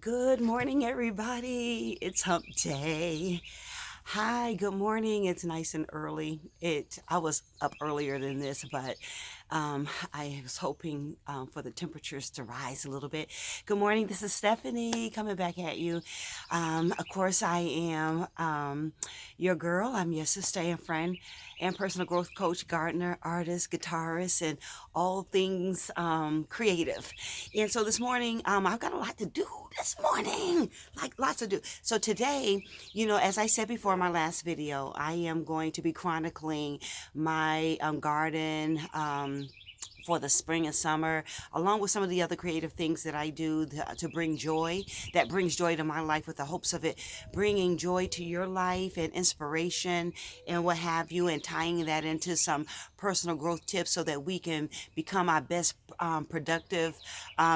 Good morning, everybody. It's hump day. Hi, good morning. It's nice and early. I was up earlier than this, but I was hoping for the temperatures to rise a little bit. Good morning. This is Stephanie coming back at you. Of course, I am your girl. I'm your sister and friend and personal growth coach, gardener, artist, guitarist, and all things creative. And so this morning, I've got a lot to do this morning, like lots to do. So today, as I said before in my last video, I am going to be chronicling my garden. For the spring and summer, along with some of the other creative things that I do to bring joy, that brings joy to my life with the hopes of it bringing joy to your life and inspiration and what have you, and tying that into some personal growth tips so that we can become our best productive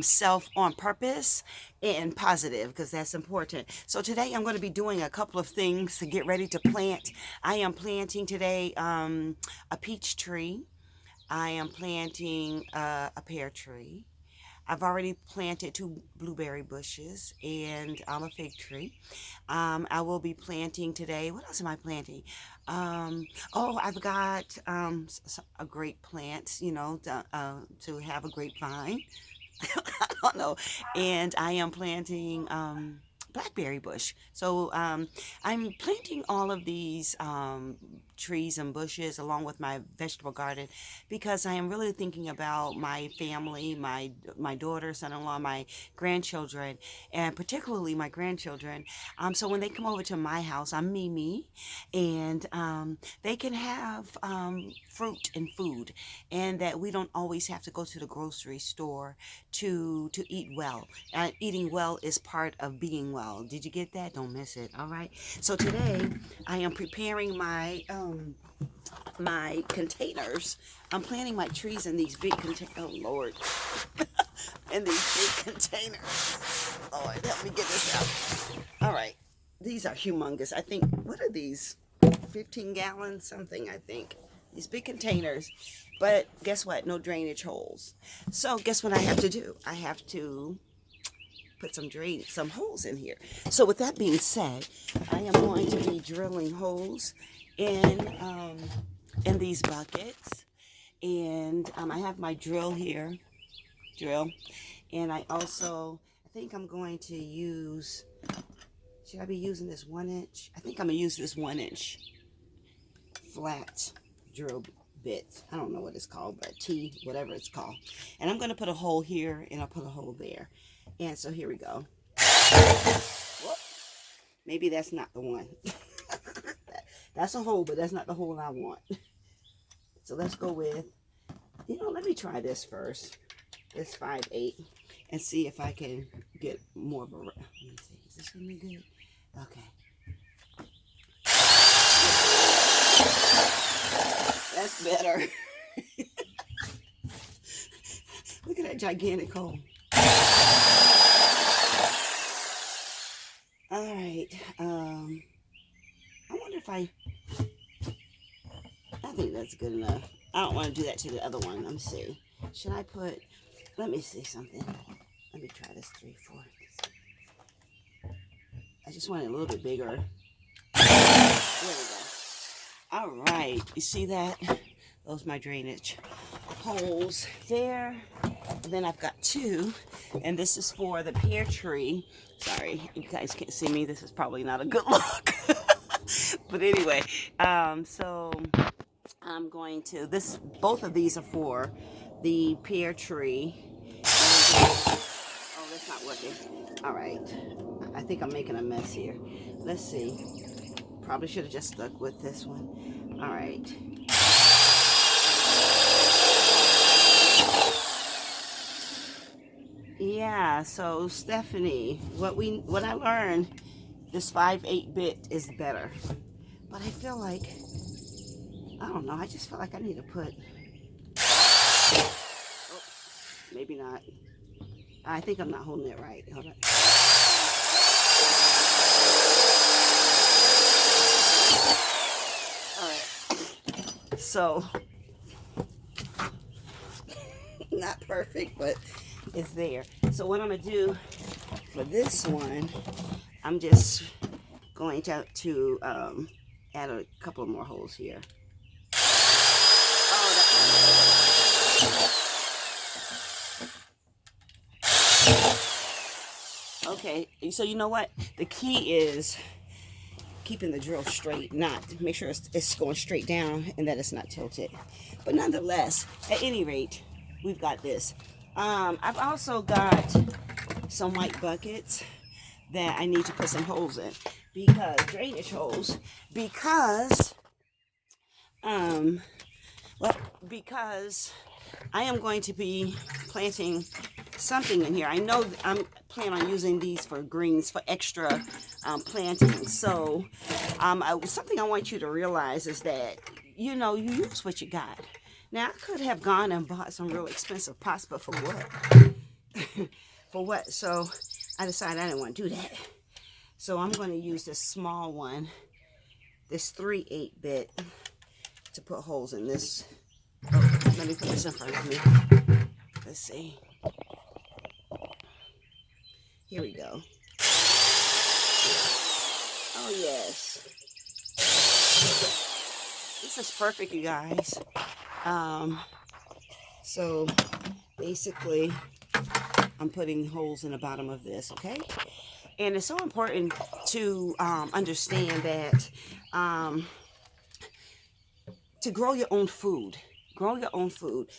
self on purpose and positive, because that's important. So today I'm going to be doing a couple of things to get ready to plant. I am planting today a peach tree. I am planting a pear tree. I've already planted two blueberry bushes and a fig tree. I will be planting today. What else am I planting? I've got a grape plant, to have a grapevine. I don't know. And I am planting blackberry bush. So I'm planting all of these trees and bushes along with my vegetable garden because I am really thinking about my family, my daughter, son-in-law, my grandchildren, and particularly my grandchildren. So when they come over to my house, I'm Mimi, and they can have fruit and food, and that we don't always have to go to the grocery store to eat well. Eating well is part of being well. Did you get that? Don't miss it. All right. So today I am preparing my containers. I'm planting my trees in these big containers. Oh Lord, in these big containers. Lord, help me get this out. All right. These are humongous. I think. What are these? 15 gallons something. I think these big containers. But guess what? No drainage holes. So guess what I have to do? I have to put some holes in here. So with that being said, I am going to be drilling holes in these buckets, and I have my drill here, and I think I'm going to use. Should I be using this 1 inch? I think I'm gonna use this 1 inch flat drill bit. I don't know what it's called, but T, whatever it's called. And I'm gonna put a hole here, and I'll put a hole there. And so here we go. Whoop. Maybe that's not the one. That's a hole, but that's not the hole I want. So let's go with, let me try this first. This 5/8 and see if I can get more of a, let me see, is this gonna be good? Okay. That's better. Look at that gigantic hole. All right. I wonder if I think that's good enough. I don't want to do that to the other one. Let me see. Should I put, let me see something. Let me try this 3/4. I just want it a little bit bigger. There we go. All right. You see that? Those are my drainage holes there. And then I've got two, and this is for the pear tree. Sorry, you guys can't see me. This is probably not a good look. But anyway, so I'm going to, both of these are for the pear tree. Oh, that's not working. All right. I think I'm making a mess here. Let's see. Probably should have just stuck with this one. All right. Yeah, so Stephanie, what I learned, this 5/8 bit is better. But I feel like, I don't know, I just feel like I need to put, oh, maybe not. I think I'm not holding it right. Hold on. All right. So, not perfect, but it's there. So what I'm gonna do, for this one, I'm just going to add a couple of more holes here. Okay, so you know what? The key is keeping the drill straight, not make sure it's going straight down and that it's not tilted. But nonetheless, at any rate, we've got this. I've also got some white buckets that I need to put some holes in, because drainage holes, because because I am going to be planting something in here. I know I'm planning on using these for greens, for extra planting. So something I want you to realize is that, you know, you use what you got. Now, I could have gone and bought some real expensive pots, but for what? For what? So I decided I didn't want to do that. So I'm going to use this small one, this 3/8 bit, to put holes in this. Oh, let me put this in front of me. Let's see. Here we go. Oh, yes. This is perfect, you guys. So basically, I'm putting holes in the bottom of this, okay? And it's so important to understand that to grow your own food. Grow your own food.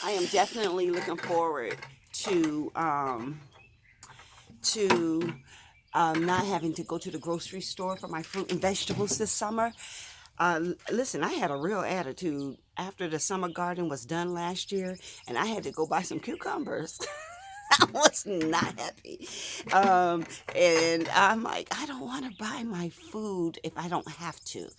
I am definitely looking forward to not having to go to the grocery store for my fruit and vegetables this summer. Listen, I had a real attitude after the summer garden was done last year, and I had to go buy some cucumbers. I was not happy. And I'm like, I don't want to buy my food if I don't have to.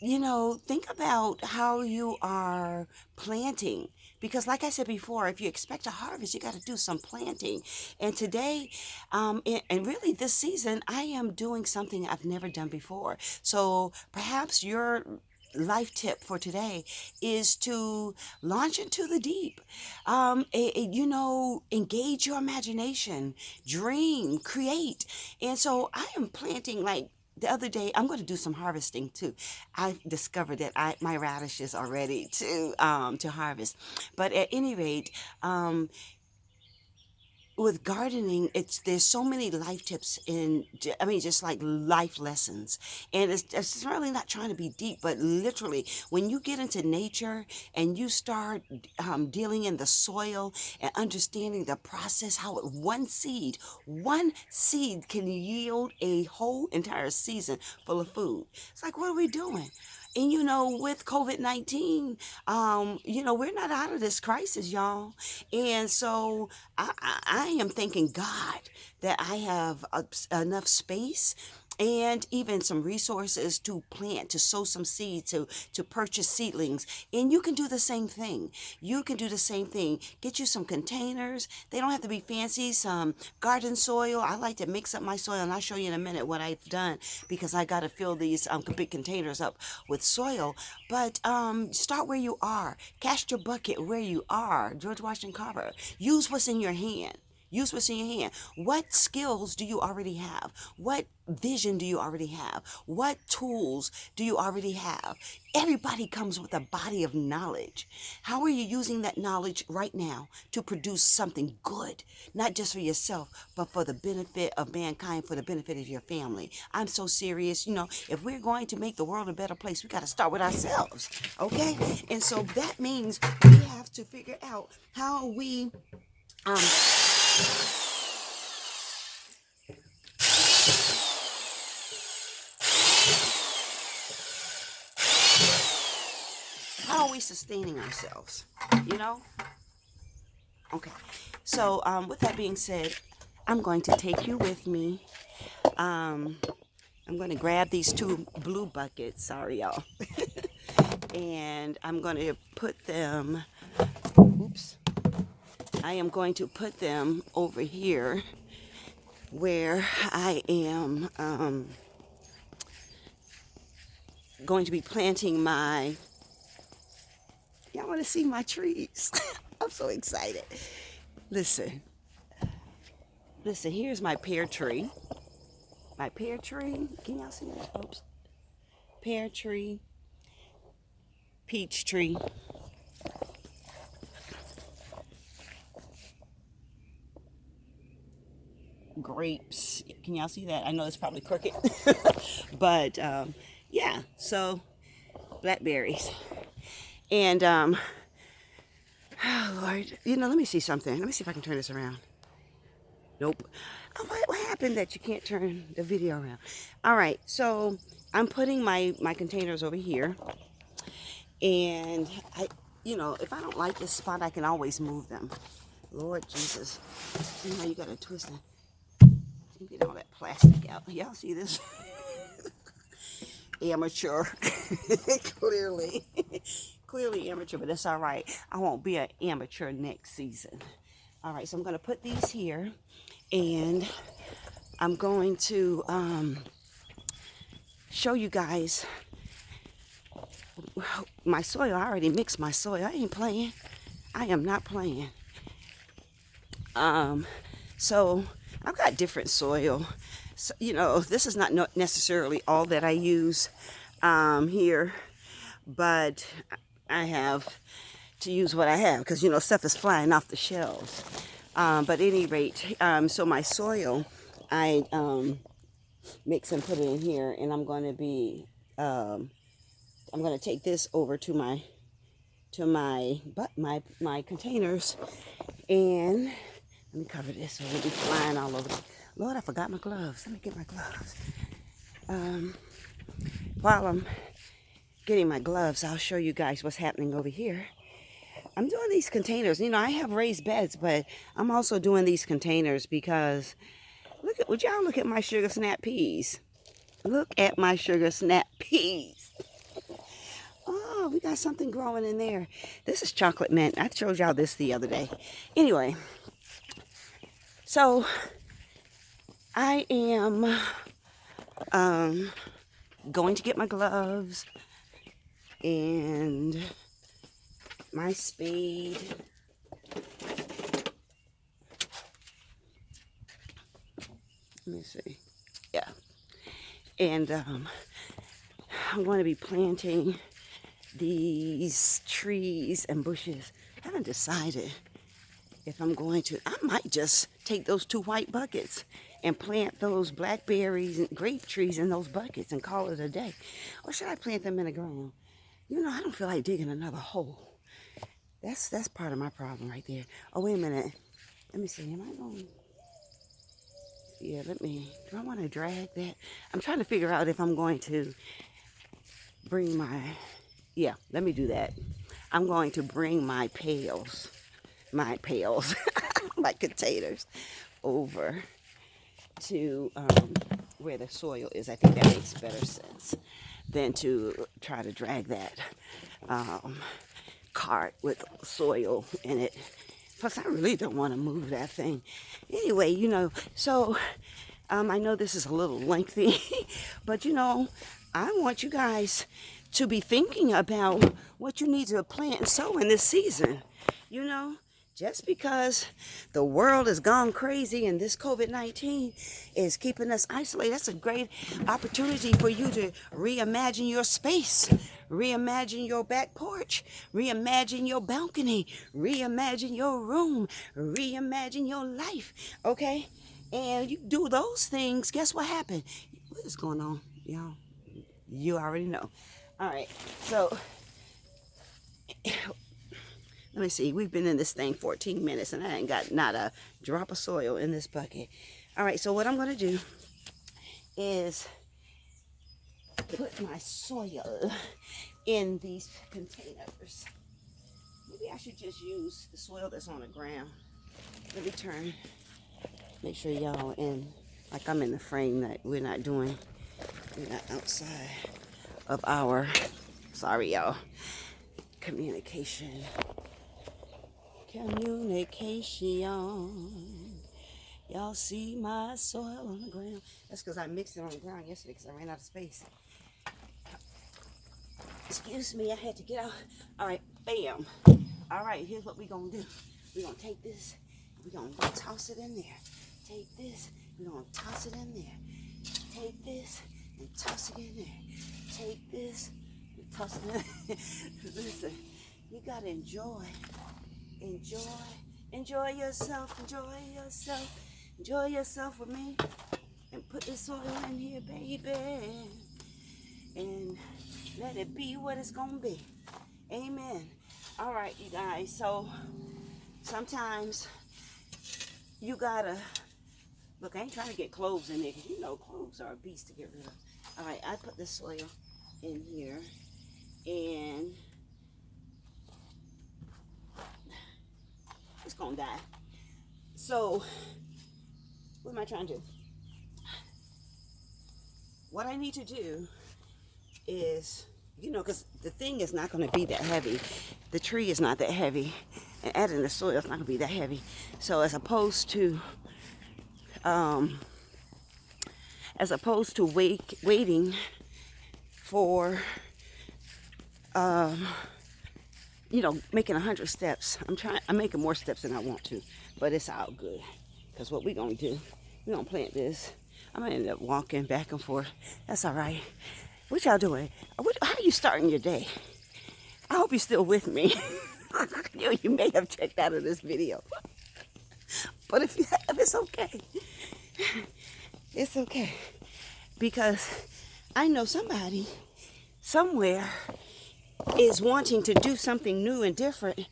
You know, think about how you are planting. Because like I said before, if you expect a harvest, you got to do some planting. And today, and really this season, I am doing something I've never done before. So perhaps your life tip for today is to launch into the deep. You know, engage your imagination, dream, create. And so I am planting, like, the other day, I'm going to do some harvesting too. I discovered that my radishes are ready to harvest. But at any rate, with gardening, there's so many life tips just like life lessons. And it's really not trying to be deep, but literally, when you get into nature and you start dealing in the soil and understanding the process, how one seed can yield a whole entire season full of food. It's like, what are we doing? And you know, with COVID-19, you know, we're not out of this crisis, y'all. And so I am thanking God that I have enough space and even some resources to plant, to sow some seeds, to purchase seedlings. And you can do the same thing. You can do the same thing. Get you some containers. They don't have to be fancy. Some garden soil. I like to mix up my soil, and I'll show you in a minute what I've done, because I got to fill these big containers up with soil. But start where you are. Cast your bucket where you are. George Washington Carver. Use what's in your hand. Use what's in your hand. What skills do you already have? What vision do you already have? What tools do you already have? Everybody comes with a body of knowledge. How are you using that knowledge right now to produce something good? Not just for yourself, but for the benefit of mankind, for the benefit of your family. I'm so serious. You know, if we're going to make the world a better place, we got to start with ourselves. Okay? And so that means we have to figure out how we how are we sustaining ourselves? You know? Okay. So, with that being said, I'm going to take you with me. I'm going to grab these two blue buckets. Sorry, y'all. And I'm going to put them, oops. I am going to put them over here where I am going to be planting my Y'all want to see my trees? I'm so excited. Listen, here's my pear tree. My pear tree. Can y'all see that, folks? Pear tree, peach tree, grapes. Can y'all see that? I know it's probably crooked, but yeah. So blackberries, and oh Lord, let me see something. Let me see if I can turn this around. Nope. Oh, what happened that you can't turn the video around? All right, so I'm putting my containers over here, and if I don't like this spot, I can always move them. Lord Jesus, you gotta twist it. Get all that plastic out. Y'all see this? Amateur. Clearly. Clearly amateur, but that's all right. I won't be an amateur next season. All right, so I'm going to put these here, and I'm going to show you guys my soil. I already mixed my soil. I ain't playing. I am not playing. So I've got different soil. So, this is not necessarily all that I use here, but I have to use what I have because, stuff is flying off the shelves. But at any rate, so my soil, I mix and put it in here, and I'm going to be, I'm going to take this over to my containers, and let me cover this so it won't be flying all over. Lord, I forgot my gloves. Let me get my gloves. While I'm getting my gloves, I'll show you guys what's happening over here. I'm doing these containers. I have raised beds, but I'm also doing these containers because would y'all look at my sugar snap peas? Look at my sugar snap peas. Oh, we got something growing in there. This is chocolate mint. I showed y'all this the other day. Anyway, so I am going to get my gloves and my spade. Let me see. Yeah. And I'm going to be planting these trees and bushes. I haven't decided if I'm going to. I might just take those 2 white buckets and plant those blackberries and grape trees in those buckets and call it a day. Or should I plant them in the ground? I don't feel like digging another hole. That's part of my problem right there. Oh, wait a minute. Let me see. Am I going? Yeah, do I want to drag that? I'm trying to figure out if I'm going to bring yeah, let me do that. I'm going to bring my pails, my containers over to where the soil is. I think that makes better sense than to try to drag that cart with soil in it. Plus, I really don't want to move that thing. Anyway, so I know this is a little lengthy, but I want you guys to be thinking about what you need to plant and sow in this season. Just because the world has gone crazy and this COVID-19 is keeping us isolated, that's a great opportunity for you to reimagine your space, reimagine your back porch, reimagine your balcony, reimagine your room, reimagine your life, okay? And you do those things, guess what happened? What is going on, y'all? You already know. All right, so let me see. We've been in this thing 14 minutes, and I ain't got not a drop of soil in this bucket. All right, so what I'm going to do is put my soil in these containers. Maybe I should just use the soil that's on the ground. Let me turn. Make sure y'all in, like I'm in the frame, that we're not outside of our, sorry y'all, communication. Y'all see my soil on the ground? That's because I mixed it on the ground yesterday because I ran out of space. Excuse me, I had to get out. All right, Bam. All right, here's what we're going to do. We're going to take this. We're going to toss it in there. Take this. We're going to toss it in there. Take this and toss it in there. Take this and toss it in there. Listen, you got to enjoy. Enjoy yourself. Enjoy yourself. Enjoy yourself with me. And put this soil in here, baby. And let it be what it's going to be. Amen. All right, you guys. So sometimes you gotta look. I ain't trying to get cloves in there because you know cloves are a beast to get rid of. All right, I put the soil in here, and it's gonna die. So what am I trying to do? What I need to do is, you know, because the thing is not going to be that heavy. The tree is not that heavy. And adding the soil is not going to be that heavy. So as opposed to waiting for, you know, making 100 steps. I'm making more steps than I want to. But it's all good. Because what we're going to do, we're going to plant this. I'm going to end up walking back and forth. That's all right. What y'all doing? How are you starting your day? I hope you're still with me. You may have checked out of this video. But if you have, it's okay. It's okay. Because I know somebody somewhere is wanting to do something new and different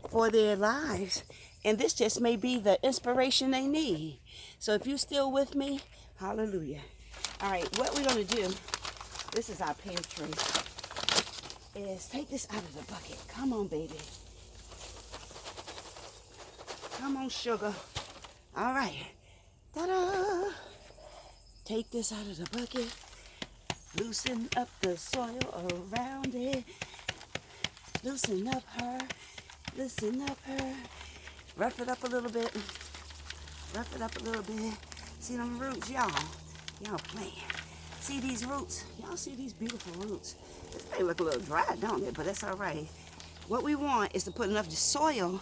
for their lives. And this just may be the inspiration they need. So if you're still with me, hallelujah. All right, what we're going to do, this is our pantry, is take this out of the bucket. Come on, baby. Come on, sugar. All right. Ta-da! Take this out of the bucket. Loosen up the soil around it. Loosen up her. Loosen up her. Rough it up a little bit. Rough it up a little bit. See them roots, y'all? Y'all playing. See these roots? Y'all see these beautiful roots? This may look a little dry, don't it? But that's all right. What we want is to put enough soil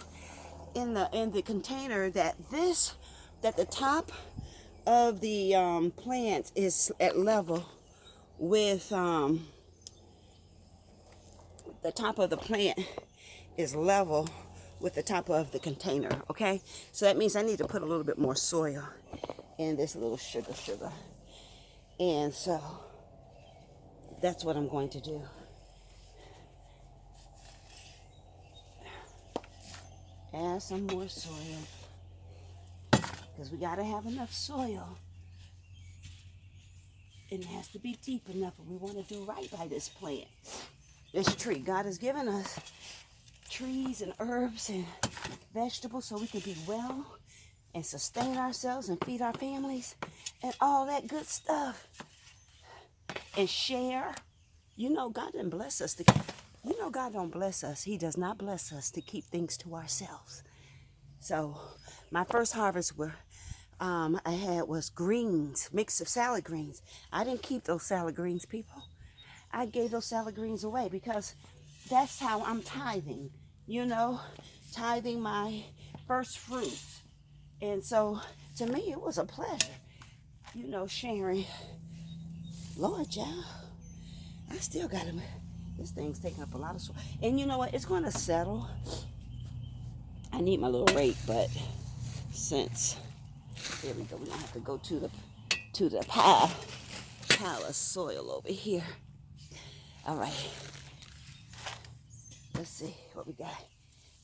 in the container that the top of the plant is at level with the top of the plant is level with the top of the container. Okay, so that means I need to put a little bit more soil in this little sugar. And so that's what I'm going to do. Add some more soil. Because we got to have enough soil. It has to be deep enough if we want to do right by this plant. This tree. God has given us trees and herbs and vegetables so we can be well and sustain ourselves and feed our families and all that good stuff. And share. You know, God didn't bless us to, you know, God don't bless us. He does not bless us to keep things to ourselves. So my first harvest I had was greens, mix of salad greens. I didn't keep those salad greens, people. I gave those salad greens away because that's how I'm tithing, you know, tithing my first fruits. And so to me, it was a pleasure, you know, sharing. Lord, child, I still got to, this thing's taking up a lot of soil. And you know what? It's going to settle. I need my little rake, but since, there we go. We don't have to go to the pile of soil over here. All right. Let's see what we got.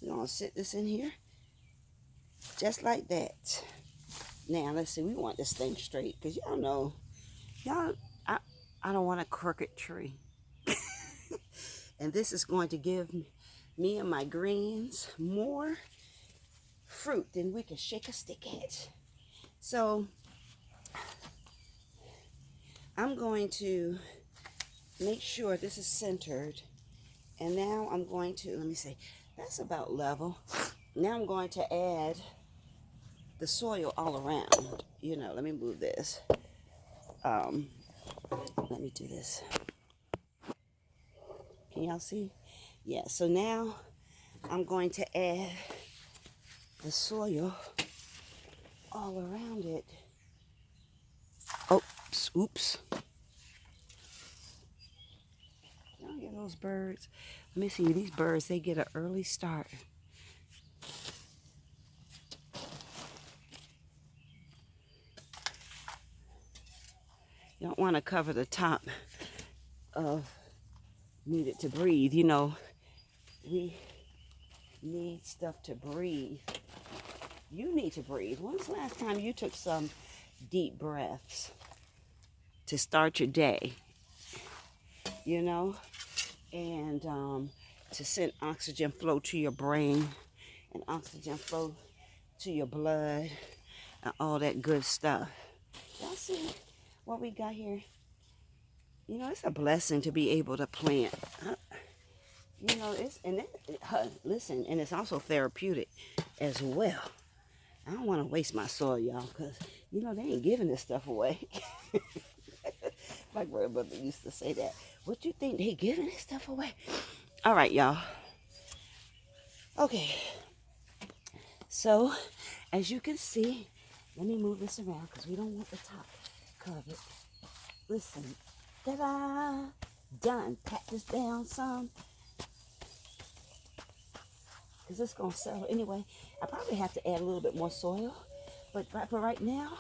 We're going to sit this in here just like that. Now, let's see. We want this thing straight because y'all know, I don't want a crooked tree. And this is going to give me and my greens more fruit than we can shake a stick at. So I'm going to make sure this is centered. And now I'm going to, let me see, that's about level. Now I'm going to add the soil all around. You know, let me move this. Let me do this. Can y'all see? Yeah, so now I'm going to add the soil all around it. Oh, oops. Y'all hear those birds? Let me see, these birds, they get an early start. You don't want to cover the top of Need It to Breathe. You know, we need stuff to breathe. You need to breathe. When's the last time you took some deep breaths to start your day? You know, and to send oxygen flow to your brain and oxygen flow to your blood and all that good stuff. Y'all see what we got here? You know, it's a blessing to be able to plant. You know, listen, and it's also therapeutic as well. I don't want to waste my soil, y'all, because, you know, they ain't giving this stuff away. My grandmother used to say that. What you think, they giving this stuff away? All right, y'all. Okay. So, as you can see, let me move this around because we don't want the top covered. Listen. Ta-da! Done. Pat this down some. Because it's going to settle. Anyway, I probably have to add a little bit more soil. But for right now,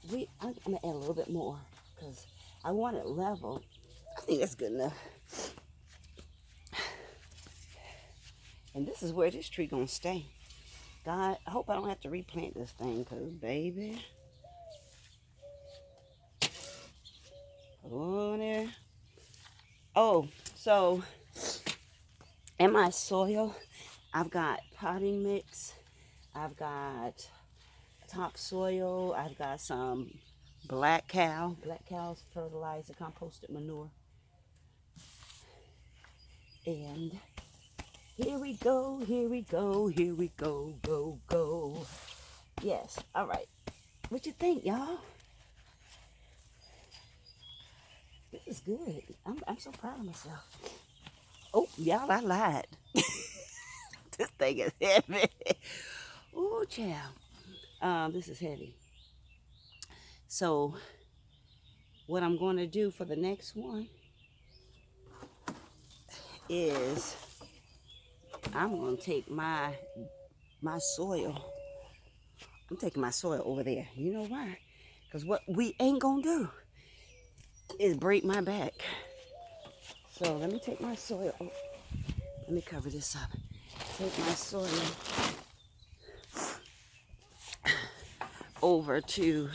I'm going to add a little bit more. Because I want it level. I think that's good enough. And this is where this tree going to stay. God, I hope I don't have to replant this thing. Because, baby. Oh, there. Oh, so in my soil, I've got potting mix, I've got topsoil, I've got some black cow's fertilizer, composted manure. And here we go, here we go, here we go, go, go. Yes, all right. What you think, y'all? This is good. I'm so proud of myself. Oh, y'all, I lied. This thing is heavy. Oh, child. This is heavy. So, what I'm going to do for the next one is I'm going to take my soil. I'm taking my soil over there. You know why? Because what we ain't going to do is break my back. So, let me take my soil. Oh, let me cover this up. Take my soil over to,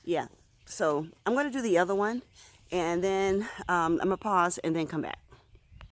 yeah. So I'm going to do the other one, and then I'm going to pause and then come back.